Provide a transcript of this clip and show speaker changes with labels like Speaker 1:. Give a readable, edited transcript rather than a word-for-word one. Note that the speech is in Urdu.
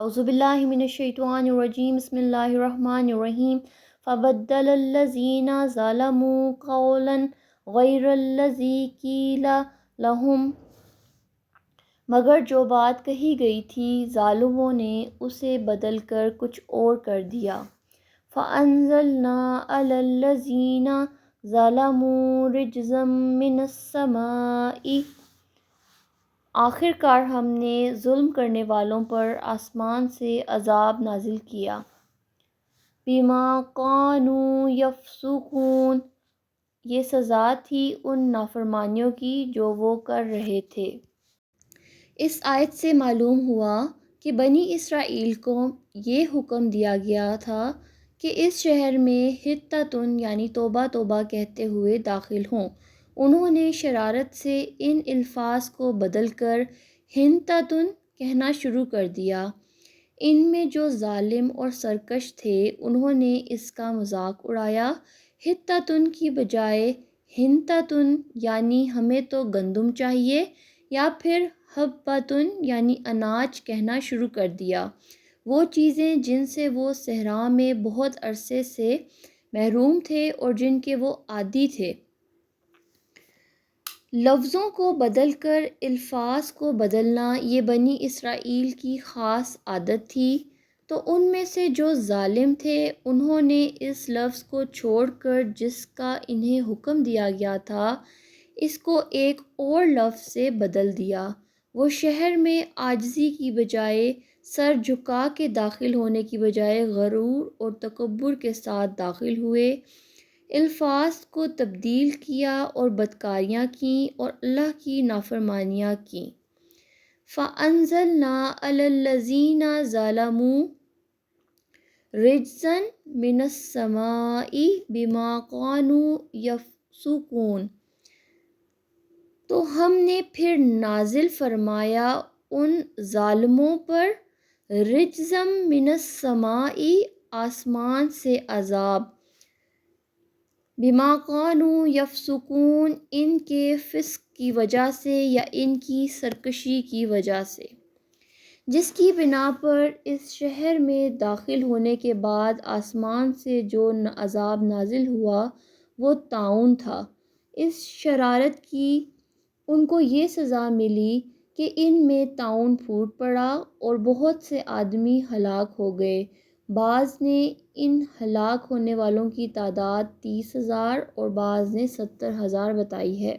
Speaker 1: اعوذ باللہ من الشیطان الرجیم بسم اللہ الرحمن الرحیم فبدل الذین ظلموا قولا غیر الذی قیل لهم، مگر جو بات کہی گئی تھی ظالموں نے اسے بدل کر کچھ اور کر دیا۔ فَأَنزَلْنَا عَلَى الَّذِينَ ظَلَمُوا رِجْزًا مِّنَ السَّمَاءِ، آخر کار ہم نے ظلم کرنے والوں پر آسمان سے عذاب نازل کیا۔ بِمَا كَانُوا يَفْسُقُونَ، یہ سزا تھی ان نافرمانیوں کی جو وہ کر رہے تھے۔ اس آیت سے معلوم ہوا کہ بنی اسرائیل کو یہ حکم دیا گیا تھا کہ اس شہر میں حطۃ یعنی توبہ توبہ کہتے ہوئے داخل ہوں۔ انہوں نے شرارت سے ان الفاظ کو بدل کر حنطۃ کہنا شروع کر دیا۔ ان میں جو ظالم اور سرکش تھے انہوں نے اس کا مذاق اڑایا۔ حطۃ کی بجائے حنطۃ یعنی ہمیں تو گندم چاہیے، یا پھر حبۃ یعنی اناج کہنا شروع کر دیا، وہ چیزیں جن سے وہ صحرا میں بہت عرصے سے محروم تھے اور جن کے وہ عادی تھے۔ لفظوں کو بدل کر الفاظ کو بدلنا یہ بنی اسرائیل کی خاص عادت تھی، تو ان میں سے جو ظالم تھے انہوں نے اس لفظ کو چھوڑ کر جس کا انہیں حکم دیا گیا تھا اس کو ایک اور لفظ سے بدل دیا۔ وہ شہر میں عاجزی کی بجائے سر جھکا کے داخل ہونے کی بجائے غرور اور تکبر کے ساتھ داخل ہوئے، الفاظ کو تبدیل کیا اور بدکاریاں کیں اور اللہ کی نافرمانیاں کیں۔ فَأَنزَلْنَا عَلَى الَّذِينَ ظَلَمُوا رِجْزًا مِّنَ السَّمَاءِ بِمَا كَانُوا يَفْسُقُونَ، تو ہم نے پھر نازل فرمایا ان ظالموں پر رجزم من السماء، آسمان سے عذاب، بما كانوا يفسقون، ان کے فسق کی وجہ سے یا ان کی سرکشی کی وجہ سے، جس کی بنا پر اس شہر میں داخل ہونے کے بعد آسمان سے جو عذاب نازل ہوا وہ طاعون تھا۔ اس شرارت کی ان کو یہ سزا ملی کہ ان میں طاعون پھوٹ پڑا اور بہت سے آدمی ہلاک ہو گئے۔ بعض نے ان ہلاک ہونے والوں کی تعداد 30,000 اور بعض نے 70,000 بتائی ہے۔